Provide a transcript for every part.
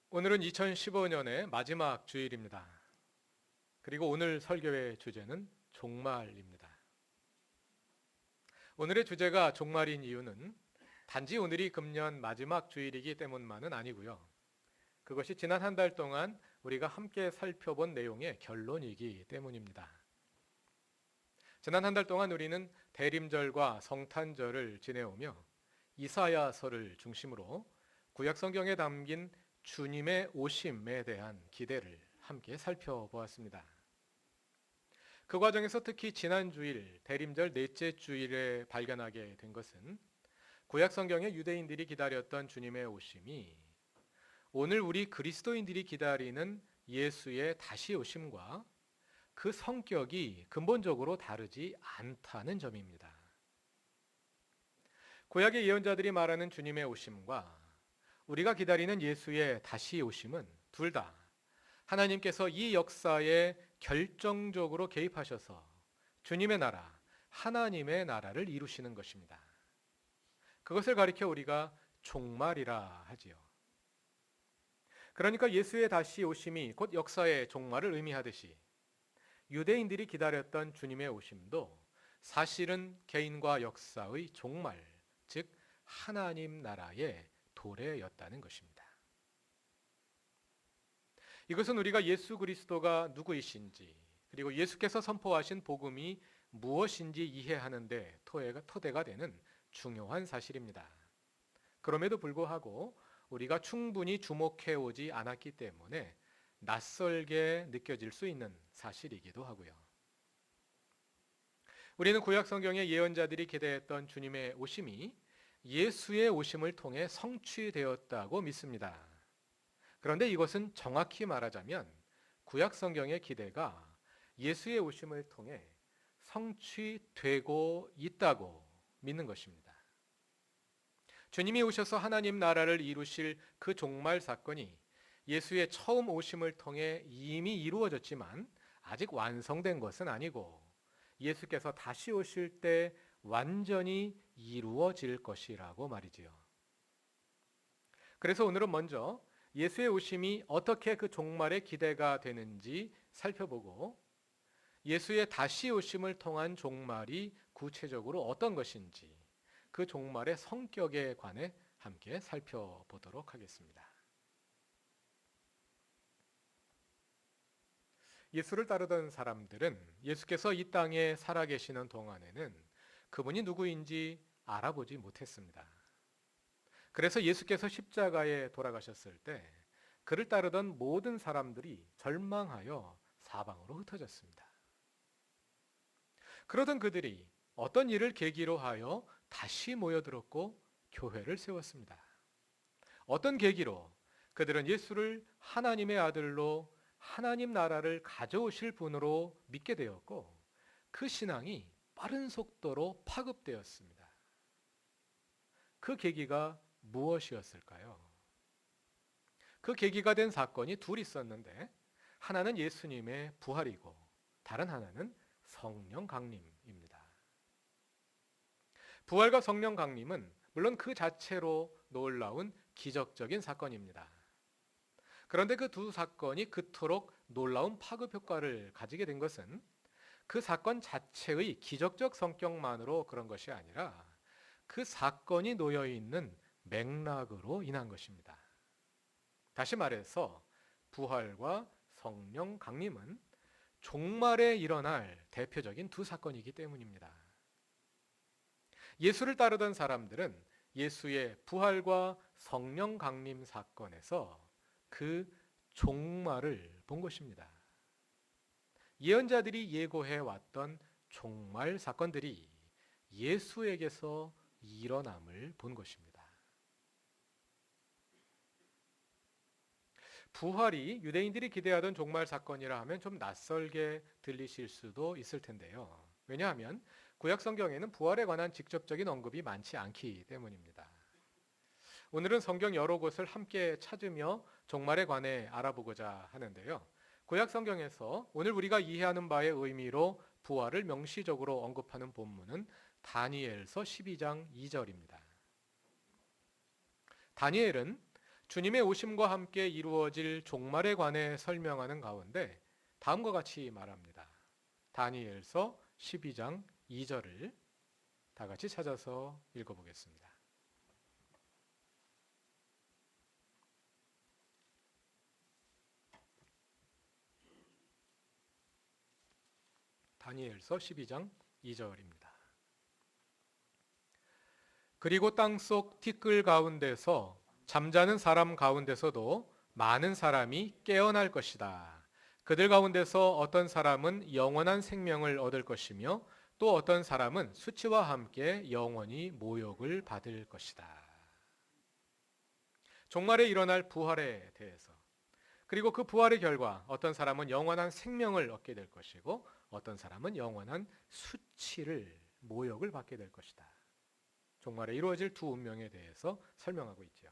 오늘은 2015년의 마지막 주일입니다. 그리고 오늘 설교의 주제는 종말입니다. 오늘의 주제가 종말인 이유는 단지 오늘이 금년 마지막 주일이기 때문만은 아니고요. 그것이 지난 한 달 동안 우리가 함께 살펴본 내용의 결론이기 때문입니다. 지난 한 달 동안 우리는 대림절과 성탄절을 지내오며 이사야서를 중심으로 구약 성경에 담긴 주님의 오심에 대한 기대를 함께 살펴보았습니다. 그 과정에서 특히 지난 주일, 대림절 넷째 주일에 발견하게 된 것은 구약 성경의 유대인들이 기다렸던 주님의 오심이 오늘 우리 그리스도인들이 기다리는 예수의 다시 오심과 그 성격이 근본적으로 다르지 않다는 점입니다. 구약의 예언자들이 말하는 주님의 오심과 우리가 기다리는 예수의 다시 오심은 둘 다 하나님께서 이 역사에 결정적으로 개입하셔서 주님의 나라, 하나님의 나라를 이루시는 것입니다. 그것을 가리켜 우리가 종말이라 하지요. 그러니까 예수의 다시 오심이 곧 역사의 종말을 의미하듯이 유대인들이 기다렸던 주님의 오심도 사실은 개인과 역사의 종말, 즉 하나님 나라의 도래였다는 것입니다. 이것은 우리가 예수 그리스도가 누구이신지 그리고 예수께서 선포하신 복음이 무엇인지 이해하는 데 토대가 되는 중요한 사실입니다. 그럼에도 불구하고 우리가 충분히 주목해 오지 않았기 때문에 낯설게 느껴질 수 있는 사실이기도 하고요. 우리는 구약 성경의 예언자들이 기대했던 주님의 오심이 예수의 오심을 통해 성취되었다고 믿습니다. 그런데 이것은 정확히 말하자면 구약 성경의 기대가 예수의 오심을 통해 성취되고 있다고 믿는 것입니다. 주님이 오셔서 하나님 나라를 이루실 그 종말 사건이 예수의 처음 오심을 통해 이미 이루어졌지만 아직 완성된 것은 아니고 예수께서 다시 오실 때 완전히 이루어질 것이라고 말이지요. 그래서 오늘은 먼저 예수의 오심이 어떻게 그 종말의 기대가 되는지 살펴보고 예수의 다시 오심을 통한 종말이 구체적으로 어떤 것인지 그 종말의 성격에 관해 함께 살펴보도록 하겠습니다. 예수를 따르던 사람들은 예수께서 이 땅에 살아계시는 동안에는 그분이 누구인지 알아보지 못했습니다. 그래서 예수께서 십자가에 돌아가셨을 때 그를 따르던 모든 사람들이 절망하여 사방으로 흩어졌습니다. 그러던 그들이 어떤 일을 계기로 하여 다시 모여들었고 교회를 세웠습니다. 어떤 계기로 그들은 예수를 하나님의 아들로 하나님 나라를 가져오실 분으로 믿게 되었고 그 신앙이 빠른 속도로 파급되었습니다. 그 계기가 무엇이었을까요? 그 계기가 된 사건이 둘 있었는데 하나는 예수님의 부활이고 다른 하나는 성령 강림입니다. 부활과 성령 강림은 물론 그 자체로 놀라운 기적적인 사건입니다. 그런데 그 두 사건이 그토록 놀라운 파급 효과를 가지게 된 것은 그 사건 자체의 기적적 성격만으로 그런 것이 아니라 그 사건이 놓여 있는 맥락으로 인한 것입니다. 다시 말해서 부활과 성령 강림은 종말에 일어날 대표적인 두 사건이기 때문입니다. 예수를 따르던 사람들은 예수의 부활과 성령 강림 사건에서 그 종말을 본 것입니다. 예언자들이 예고해 왔던 종말 사건들이 예수에게서 일어남을 본 것입니다. 부활이 유대인들이 기대하던 종말 사건이라 하면 좀 낯설게 들리실 수도 있을 텐데요. 왜냐하면 구약 성경에는 부활에 관한 직접적인 언급이 많지 않기 때문입니다. 오늘은 성경 여러 곳을 함께 찾으며 종말에 관해 알아보고자 하는데요. 구약 성경에서 오늘 우리가 이해하는 바의 의미로 부활을 명시적으로 언급하는 본문은 다니엘서 12장 2절입니다. 다니엘은 주님의 오심과 함께 이루어질 종말에 관해 설명하는 가운데 다음과 같이 말합니다. 다니엘서 12장 2절을 다 같이 찾아서 읽어보겠습니다. 다니엘서 12장 2절입니다. 그리고 땅속 티끌 가운데서 잠자는 사람 가운데서도 많은 사람이 깨어날 것이다. 그들 가운데서 어떤 사람은 영원한 생명을 얻을 것이며 또 어떤 사람은 수치와 함께 영원히 모욕을 받을 것이다. 종말에 일어날 부활에 대해서, 그리고 그 부활의 결과 어떤 사람은 영원한 생명을 얻게 될 것이고 어떤 사람은 영원한 수치를, 모욕을 받게 될 것이다. 종말에 이루어질 두 운명에 대해서 설명하고 있죠.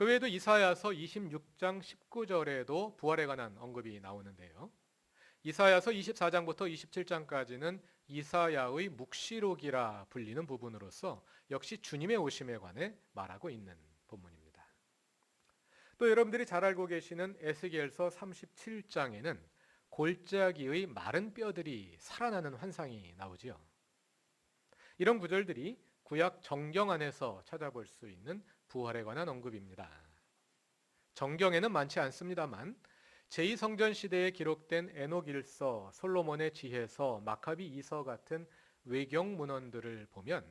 그 외에도 이사야서 26장 19절에도 부활에 관한 언급이 나오는데요. 이사야서 24장부터 27장까지는 이사야의 묵시록이라 불리는 부분으로서 역시 주님의 오심에 관해 말하고 있는 본문입니다. 또 여러분들이 잘 알고 계시는 에스겔서 37장에는 골짜기의 마른 뼈들이 살아나는 환상이 나오지요. 이런 구절들이 구약 정경 안에서 찾아볼 수 있는 부활에 관한 언급입니다. 정경에는 많지 않습니다만 제2성전 시대에 기록된 에녹일서, 솔로몬의 지혜서, 마카비 이서 같은 외경 문헌들을 보면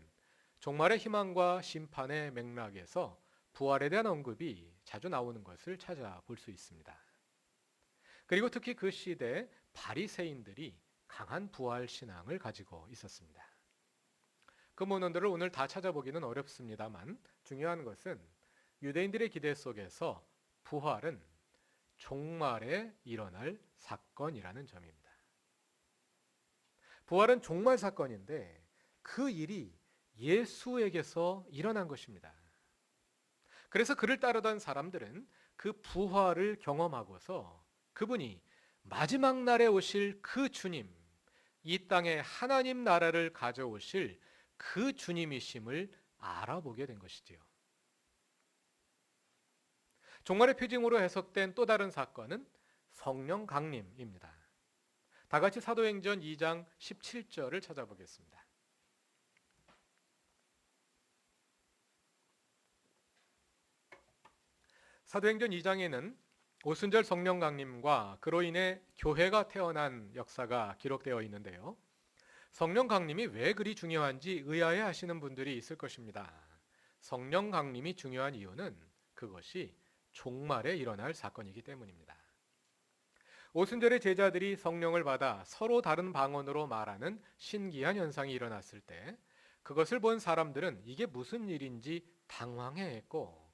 종말의 희망과 심판의 맥락에서 부활에 대한 언급이 자주 나오는 것을 찾아볼 수 있습니다. 그리고 특히 그 시대 바리새인들이 강한 부활 신앙을 가지고 있었습니다. 그 문헌들을 오늘 다 찾아보기는 어렵습니다만 중요한 것은 유대인들의 기대 속에서 부활은 종말에 일어날 사건이라는 점입니다. 부활은 종말 사건인데 그 일이 예수에게서 일어난 것입니다. 그래서 그를 따르던 사람들은 그 부활을 경험하고서 그분이 마지막 날에 오실 그 주님, 이 땅에 하나님 나라를 가져오실 그 주님이심을 알아보게 된 것이지요. 종말의 표징으로 해석된 또 다른 사건은 성령 강림입니다. 다 같이 사도행전 2장 17절을 찾아보겠습니다. 사도행전 2장에는 오순절 성령 강림과 그로 인해 교회가 태어난 역사가 기록되어 있는데요. 성령 강림이 왜 그리 중요한지 의아해 하시는 분들이 있을 것입니다. 성령 강림이 중요한 이유는 그것이 종말에 일어날 사건이기 때문입니다. 오순절의 제자들이 성령을 받아 서로 다른 방언으로 말하는 신기한 현상이 일어났을 때 그것을 본 사람들은 이게 무슨 일인지 당황해했고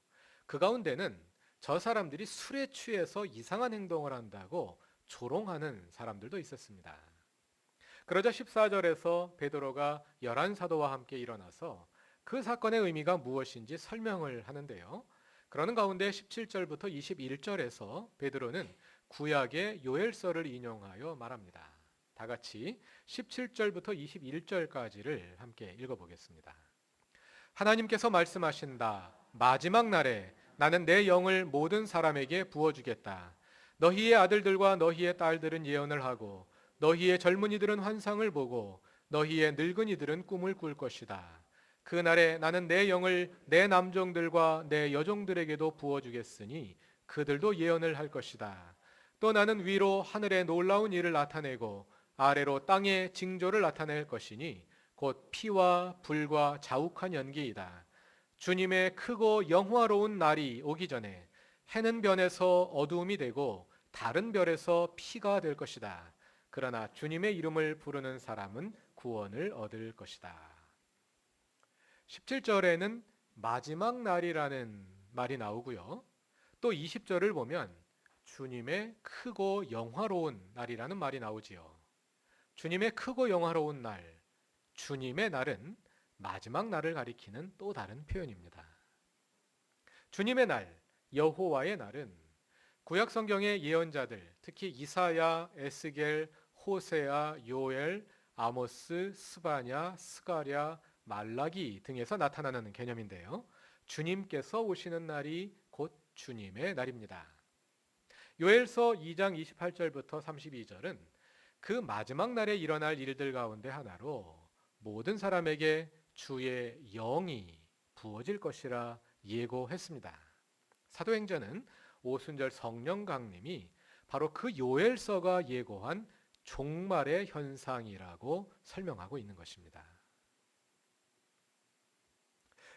그 가운데는 저 사람들이 술에 취해서 이상한 행동을 한다고 조롱하는 사람들도 있었습니다. 그러자 14절에서 베드로가 11사도와 함께 일어나서 그 사건의 의미가 무엇인지 설명을 하는데요. 그러는 가운데 17절부터 21절에서 베드로는 구약의 요엘서를 인용하여 말합니다. 다 같이 17절부터 21절까지를 함께 읽어보겠습니다. 하나님께서 말씀하신다. 마지막 날에 나는 내 영을 모든 사람에게 부어주겠다. 너희의 아들들과 너희의 딸들은 예언을 하고 너희의 젊은이들은 환상을 보고 너희의 늙은이들은 꿈을 꿀 것이다. 그 날에 나는 내 영을 내 남종들과 내 여종들에게도 부어주겠으니 그들도 예언을 할 것이다. 또 나는 위로 하늘에 놀라운 일을 나타내고 아래로 땅에 징조를 나타낼 것이니 곧 피와 불과 자욱한 연기이다. 주님의 크고 영화로운 날이 오기 전에 해는 변해서 어두움이 되고 다른 별에서 피가 될 것이다. 그러나 주님의 이름을 부르는 사람은 구원을 얻을 것이다. 17절에는 마지막 날이라는 말이 나오고요. 또 20절을 보면 주님의 크고 영화로운 날이라는 말이 나오지요. 주님의 크고 영화로운 날, 주님의 날은 마지막 날을 가리키는 또 다른 표현입니다. 주님의 날, 여호와의 날은 구약 성경의 예언자들, 특히 이사야, 에스겔, 호세아, 요엘, 아모스, 스바냐, 스가랴, 말라기 등에서 나타나는 개념인데요. 주님께서 오시는 날이 곧 주님의 날입니다. 요엘서 2장 28절부터 32절은 그 마지막 날에 일어날 일들 가운데 하나로 모든 사람에게 주의 영이 부어질 것이라 예고했습니다. 사도행전은 오순절 성령 강림이 바로 그 요엘서가 예고한 종말의 현상이라고 설명하고 있는 것입니다.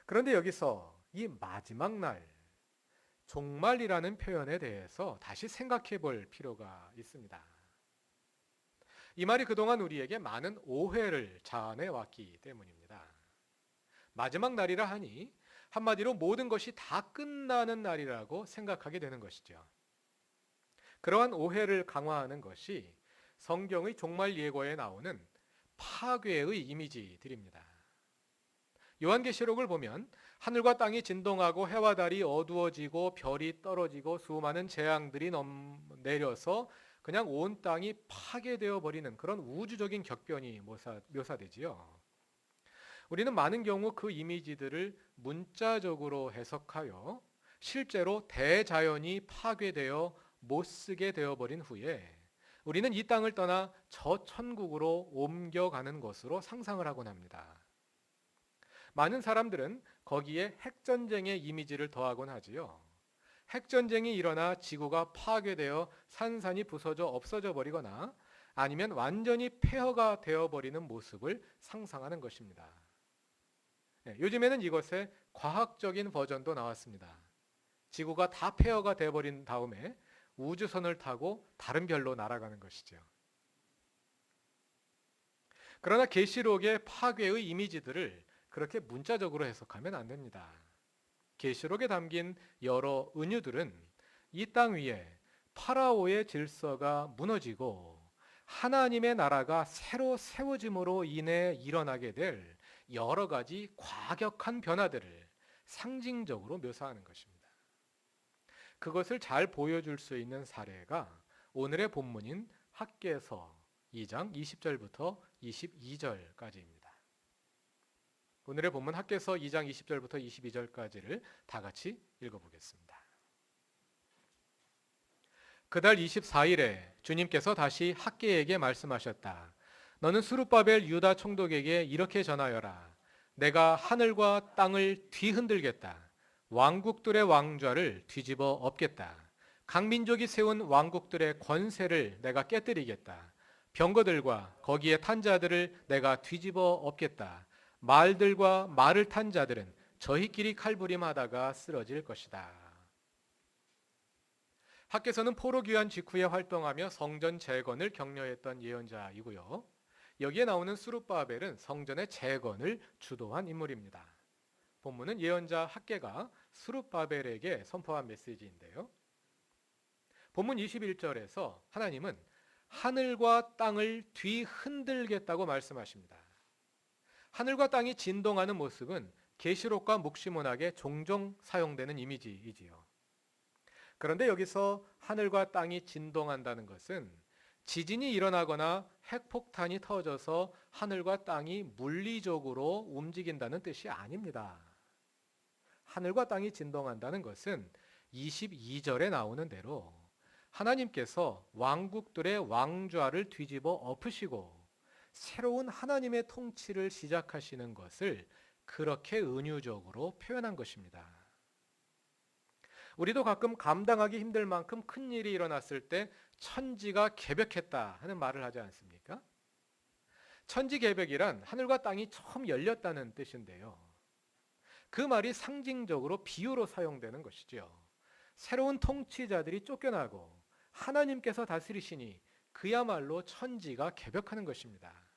그런데 여기서 이 마지막 날, 종말이라는 표현에 대해서 다시 생각해 볼 필요가 있습니다. 이 말이 그동안 우리에게 많은 오해를 자아내 왔기 때문입니다. 마지막 날이라 하니 한마디로 모든 것이 다 끝나는 날이라고 생각하게 되는 것이죠. 그러한 오해를 강화하는 것이 성경의 종말 예고에 나오는 파괴의 이미지들입니다. 요한계시록을 보면 하늘과 땅이 진동하고 해와 달이 어두워지고 별이 떨어지고 수많은 재앙들이 내려서 그냥 온 땅이 파괴되어 버리는 그런 우주적인 격변이 묘사되지요. 우리는 많은 경우 그 이미지들을 문자적으로 해석하여 실제로 대자연이 파괴되어 못쓰게 되어버린 후에 우리는 이 땅을 떠나 저 천국으로 옮겨가는 것으로 상상을 하곤 합니다. 많은 사람들은 거기에 핵전쟁의 이미지를 더하곤 하지요. 핵전쟁이 일어나 지구가 파괴되어 산산이 부서져 없어져 버리거나 아니면 완전히 폐허가 되어버리는 모습을 상상하는 것입니다. 요즘에는 이것의 과학적인 버전도 나왔습니다. 지구가 다 폐허가 되어버린 다음에 우주선을 타고 다른 별로 날아가는 것이죠. 그러나 계시록의 파괴의 이미지들을 그렇게 문자적으로 해석하면 안 됩니다. 계시록에 담긴 여러 은유들은 이 땅 위에 파라오의 질서가 무너지고 하나님의 나라가 새로 세워짐으로 인해 일어나게 될 여러 가지 과격한 변화들을 상징적으로 묘사하는 것입니다. 그것을 잘 보여줄 수 있는 사례가 오늘의 본문인 학개서 2장 20절부터 22절까지입니다. 오늘의 본문 학개서 2장 20절부터 22절까지를 다 같이 읽어보겠습니다. 그달 24일에 주님께서 다시 학개에게 말씀하셨다. 너는 스룹바벨 유다 총독에게 이렇게 전하여라. 내가 하늘과 땅을 뒤흔들겠다. 왕국들의 왕좌를 뒤집어 엎겠다. 각 민족이 세운 왕국들의 권세를 내가 깨뜨리겠다. 병거들과 거기에 탄 자들을 내가 뒤집어 엎겠다. 말들과 말을 탄 자들은 저희끼리 칼부림하다가 쓰러질 것이다. 학개서는 포로 귀환 직후에 활동하며 성전 재건을 격려했던 예언자이고요. 여기에 나오는 스룹바벨은 성전의 재건을 주도한 인물입니다. 본문은 예언자 학개가 스룹바벨에게 선포한 메시지인데요. 본문 21절에서 하나님은 하늘과 땅을 뒤흔들겠다고 말씀하십니다. 하늘과 땅이 진동하는 모습은 계시록과 묵시문학에 종종 사용되는 이미지이지요. 그런데 여기서 하늘과 땅이 진동한다는 것은 지진이 일어나거나 핵폭탄이 터져서 하늘과 땅이 물리적으로 움직인다는 뜻이 아닙니다. 하늘과 땅이 진동한다는 것은 22절에 나오는 대로 하나님께서 왕국들의 왕좌를 뒤집어 엎으시고 새로운 하나님의 통치를 시작하시는 것을 그렇게 은유적으로 표현한 것입니다. 우리도 가끔 감당하기 힘들 만큼 큰 일이 일어났을 때 천지가 개벽했다 하는 말을 하지 않습니까? 천지개벽이란 하늘과 땅이 처음 열렸다는 뜻인데요. 그 말이 상징적으로 비유로 사용되는 것이죠. 새로운 통치자들이 쫓겨나고 하나님께서 다스리시니 그야말로 천지가 개벽하는 것입니다.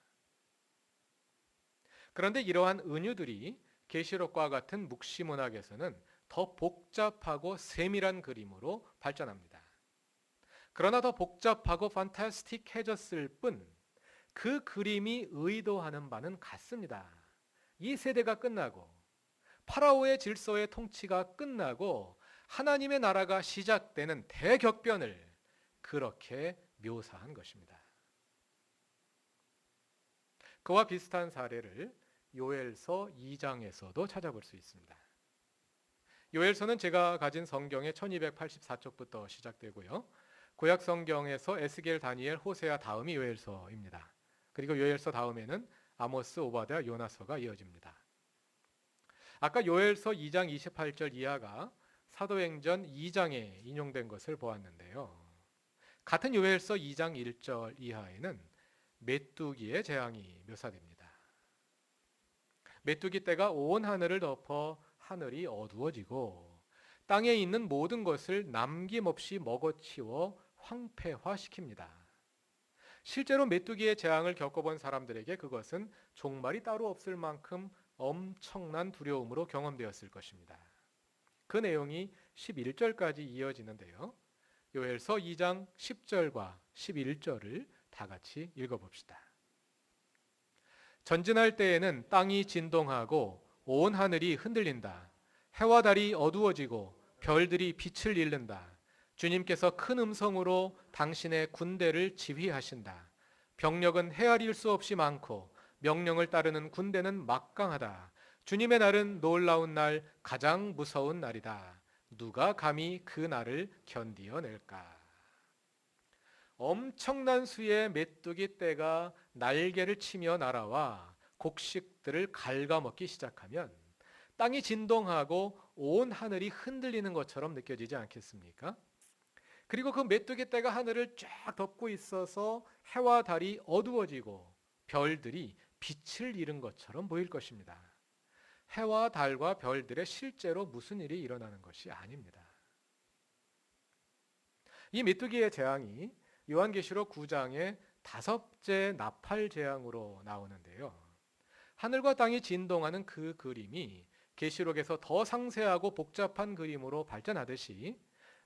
그런데 이러한 은유들이 계시록과 같은 묵시문학에서는 더 복잡하고 세밀한 그림으로 발전합니다. 그러나 더 복잡하고 판타스틱해졌을 뿐 그 그림이 의도하는 바는 같습니다. 이 세대가 끝나고 파라오의 질서의 통치가 끝나고 하나님의 나라가 시작되는 대격변을 그렇게 묘사한 것입니다. 그와 비슷한 사례를 요엘서 2장에서도 찾아볼 수 있습니다. 요엘서는 제가 가진 성경의 1284쪽부터 시작되고요. 구약 성경에서 에스겔, 다니엘, 호세아 다음이 요엘서입니다. 그리고 요엘서 다음에는 아모스, 오바댜, 요나서가 이어집니다. 아까 요엘서 2장 28절 이하가 사도행전 2장에 인용된 것을 보았는데요. 같은 요엘서 2장 1절 이하에는 메뚜기의 재앙이 묘사됩니다. 메뚜기 떼가 온 하늘을 덮어 하늘이 어두워지고 땅에 있는 모든 것을 남김없이 먹어치워 황폐화시킵니다. 실제로 메뚜기의 재앙을 겪어본 사람들에게 그것은 종말이 따로 없을 만큼 엄청난 두려움으로 경험되었을 것입니다. 그 내용이 11절까지 이어지는데요. 요엘서 2장 10절과 11절을 다 같이 읽어봅시다. 전진할 때에는 땅이 진동하고 온 하늘이 흔들린다. 해와 달이 어두워지고 별들이 빛을 잃는다. 주님께서 큰 음성으로 당신의 군대를 지휘하신다. 병력은 헤아릴 수 없이 많고 명령을 따르는 군대는 막강하다. 주님의 날은 놀라운 날, 가장 무서운 날이다. 누가 감히 그 날을 견디어낼까? 엄청난 수의 메뚜기 떼가 날개를 치며 날아와 곡식들을 갉아먹기 시작하면 땅이 진동하고 온 하늘이 흔들리는 것처럼 느껴지지 않겠습니까? 그리고 그 메뚜기 떼가 하늘을 쫙 덮고 있어서 해와 달이 어두워지고 별들이 빛을 잃은 것처럼 보일 것입니다. 해와 달과 별들의 실제로 무슨 일이 일어나는 것이 아닙니다. 이 메뚜기의 재앙이 요한계시록 9장의 5째 나팔 재앙으로 나오는데요. 하늘과 땅이 진동하는 그 그림이 계시록에서 더 상세하고 복잡한 그림으로 발전하듯이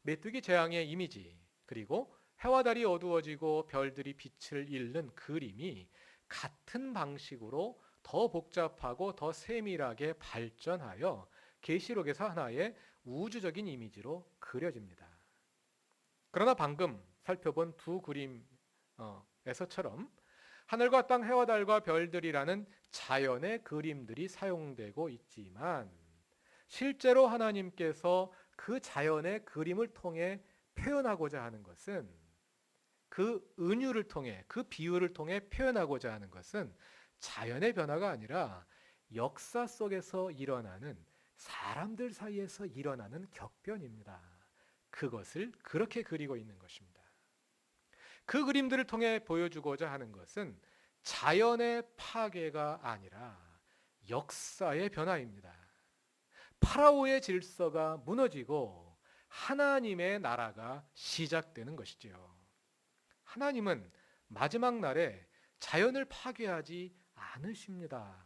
메뚜기 재앙의 이미지, 그리고 해와 달이 어두워지고 별들이 빛을 잃는 그림이 같은 방식으로 더 복잡하고 더 세밀하게 발전하여 계시록에서 하나의 우주적인 이미지로 그려집니다. 그러나 방금 살펴본 두 그림에서처럼 하늘과 땅, 해와 달과 별들이라는 자연의 그림들이 사용되고 있지만 실제로 하나님께서 그 자연의 그림을 통해 표현하고자 하는 것은, 그 은유를 통해, 그 비유를 통해 표현하고자 하는 것은 자연의 변화가 아니라 역사 속에서 일어나는, 사람들 사이에서 일어나는 격변입니다. 그것을 그렇게 그리고 있는 것입니다. 그 그림들을 통해 보여주고자 하는 것은 자연의 파괴가 아니라 역사의 변화입니다. 파라오의 질서가 무너지고 하나님의 나라가 시작되는 것이지요. 하나님은 마지막 날에 자연을 파괴하지 않으십니다.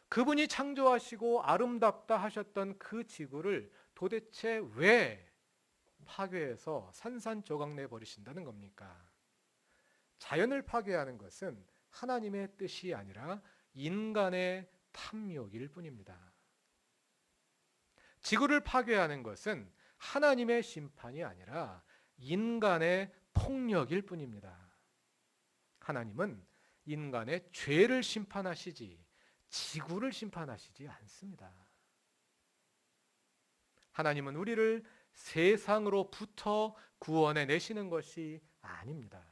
그분이 창조하시고 아름답다 하셨던 그 지구를 도대체 왜 파괴해서 산산조각 내버리신다는 겁니까? 자연을 파괴하는 것은 하나님의 뜻이 아니라 인간의 탐욕일 뿐입니다. 지구를 파괴하는 것은 하나님의 심판이 아니라 인간의 폭력일 뿐입니다. 하나님은 인간의 죄를 심판하시지 지구를 심판하시지 않습니다. 하나님은 우리를 세상으로부터 구원해 내시는 것이 아닙니다.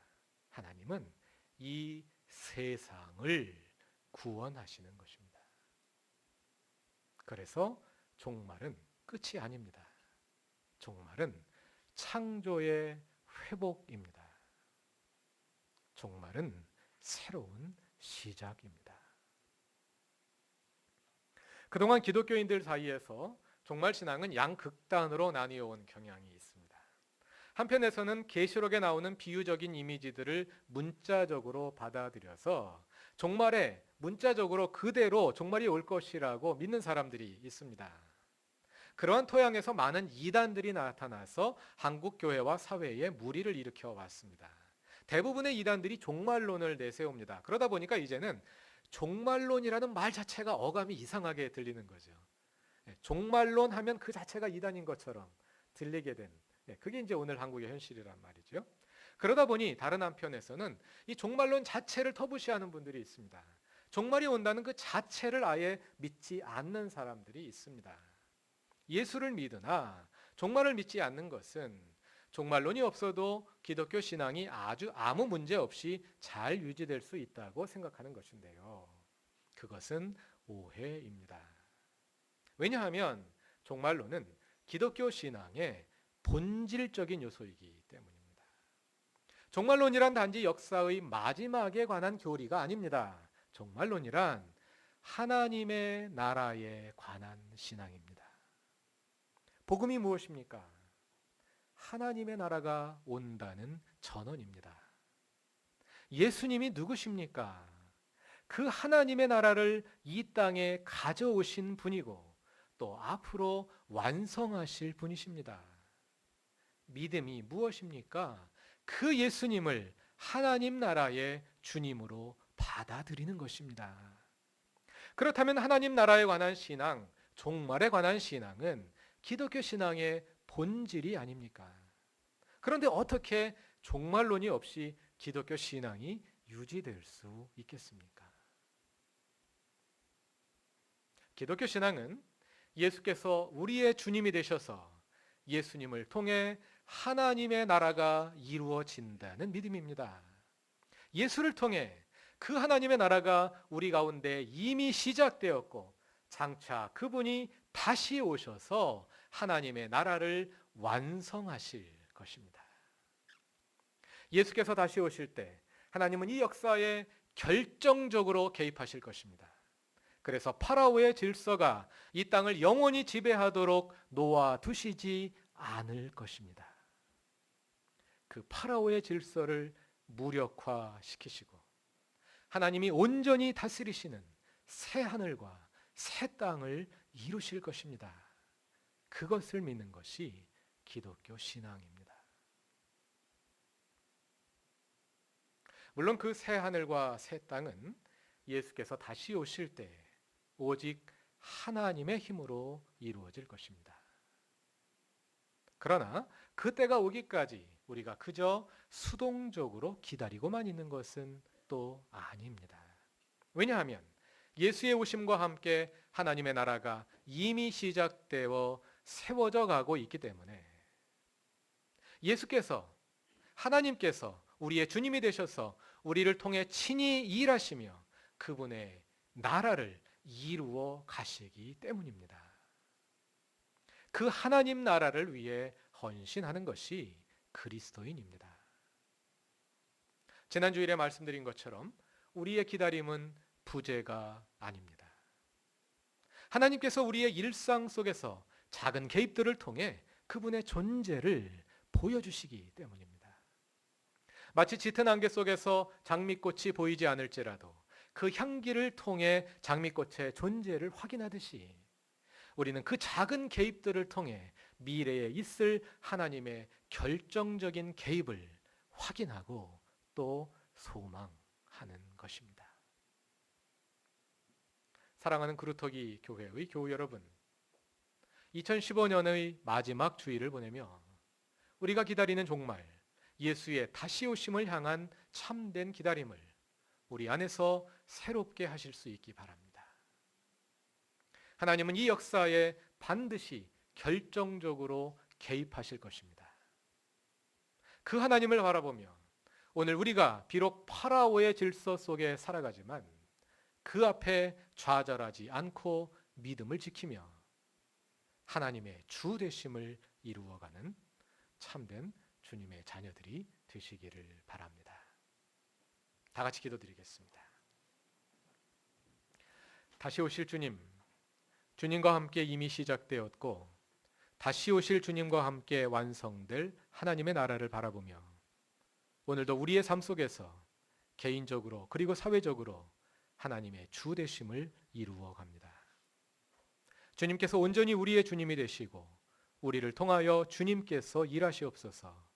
하나님은 이 세상을 구원하시는 것입니다. 그래서 종말은 끝이 아닙니다. 종말은 창조의 회복입니다. 종말은 새로운 시작입니다. 그동안 기독교인들 사이에서 종말 신앙은 양극단으로 나뉘어 온 경향이 있습니다. 한편에서는 계시록에 나오는 비유적인 이미지들을 문자적으로 받아들여서 종말에 문자적으로 그대로 종말이 올 것이라고 믿는 사람들이 있습니다. 그러한 토양에서 많은 이단들이 나타나서 한국 교회와 사회에 무리를 일으켜 왔습니다. 대부분의 이단들이 종말론을 내세웁니다. 그러다 보니까 이제는 종말론이라는 말 자체가 어감이 이상하게 들리는 거죠. 종말론 하면 그 자체가 이단인 것처럼 들리게 된, 그게 이제 오늘 한국의 현실이란 말이죠. 그러다 보니 다른 한편에서는 이 종말론 자체를 터부시하는 분들이 있습니다. 종말이 온다는 그 자체를 아예 믿지 않는 사람들이 있습니다. 예수를 믿으나 종말을 믿지 않는 것은 종말론이 없어도 기독교 신앙이 아무 문제 없이 잘 유지될 수 있다고 생각하는 것인데요. 그것은 오해입니다. 왜냐하면 종말론은 기독교 신앙의 본질적인 요소이기 때문입니다. 종말론이란 단지 역사의 마지막에 관한 교리가 아닙니다. 종말론이란 하나님의 나라에 관한 신앙입니다. 복음이 무엇입니까? 하나님의 나라가 온다는 전언입니다. 예수님이 누구십니까? 그 하나님의 나라를 이 땅에 가져오신 분이고 또 앞으로 완성하실 분이십니다. 믿음이 무엇입니까? 그 예수님을 하나님 나라의 주님으로 받아들이는 것입니다. 그렇다면 하나님 나라에 관한 신앙, 종말에 관한 신앙은 기독교 신앙의 본질이 아닙니까? 그런데 어떻게 종말론이 없이 기독교 신앙이 유지될 수 있겠습니까? 기독교 신앙은 예수께서 우리의 주님이 되셔서 예수님을 통해 하나님의 나라가 이루어진다는 믿음입니다. 예수를 통해 그 하나님의 나라가 우리 가운데 이미 시작되었고 장차 그분이 다시 오셔서 하나님의 나라를 완성하실 것입니다. 예수께서 다시 오실 때 하나님은 이 역사에 결정적으로 개입하실 것입니다. 그래서 파라오의 질서가 이 땅을 영원히 지배하도록 놓아두시지 않을 것입니다. 그 파라오의 질서를 무력화시키시고 하나님이 온전히 다스리시는 새 하늘과 새 땅을 이루실 것입니다. 그것을 믿는 것이 기독교 신앙입니다. 물론 그 새 하늘과 새 땅은 예수께서 다시 오실 때 오직 하나님의 힘으로 이루어질 것입니다. 그러나 그때가 오기까지 우리가 그저 수동적으로 기다리고만 있는 것은 또 아닙니다. 왜냐하면 예수의 오심과 함께 하나님의 나라가 이미 시작되어 세워져 가고 있기 때문에 예수께서 하나님께서 우리의 주님이 되셔서 우리를 통해 친히 일하시며 그분의 나라를 이루어 가시기 때문입니다. 그 하나님 나라를 위해 헌신하는 것이 그리스도인입니다. 지난주일에 말씀드린 것처럼 우리의 기다림은 부재가 아닙니다. 하나님께서 우리의 일상 속에서 작은 개입들을 통해 그분의 존재를 보여주시기 때문입니다. 마치 짙은 안개 속에서 장미꽃이 보이지 않을지라도 그 향기를 통해 장미꽃의 존재를 확인하듯이 우리는 그 작은 개입들을 통해 미래에 있을 하나님의 결정적인 개입을 확인하고 또 소망하는 것입니다. 사랑하는 그루터기 교회의 교우 여러분, 2015년의 마지막 주일을 보내며 우리가 기다리는 종말, 예수의 다시 오심을 향한 참된 기다림을 우리 안에서 새롭게 하실 수 있기 바랍니다. 하나님은 이 역사에 반드시 결정적으로 개입하실 것입니다. 그 하나님을 바라보며 오늘 우리가 비록 파라오의 질서 속에 살아가지만 그 앞에 좌절하지 않고 믿음을 지키며 하나님의 주 되심을 이루어가는 참된 주님의 자녀들이 되시기를 바랍니다. 다 같이 기도드리겠습니다. 다시 오실 주님, 주님과 함께 이미 시작되었고 다시 오실 주님과 함께 완성될 하나님의 나라를 바라보며 오늘도 우리의 삶 속에서 개인적으로 그리고 사회적으로 하나님의 주 되심을 이루어 갑니다. 주님께서 온전히 우리의 주님이 되시고 우리를 통하여 주님께서 일하시옵소서.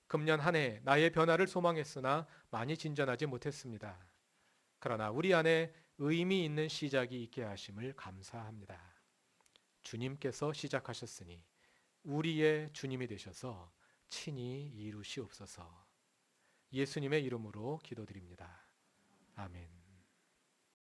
금년 한 해 나의 변화를 소망했으나 많이 진전하지 못했습니다. 그러나 우리 안에 의미 있는 시작이 있게 하심을 감사합니다. 주님께서 시작하셨으니 우리의 주님이 되셔서 친히 이루시옵소서. 예수님의 이름으로 기도드립니다. 아멘.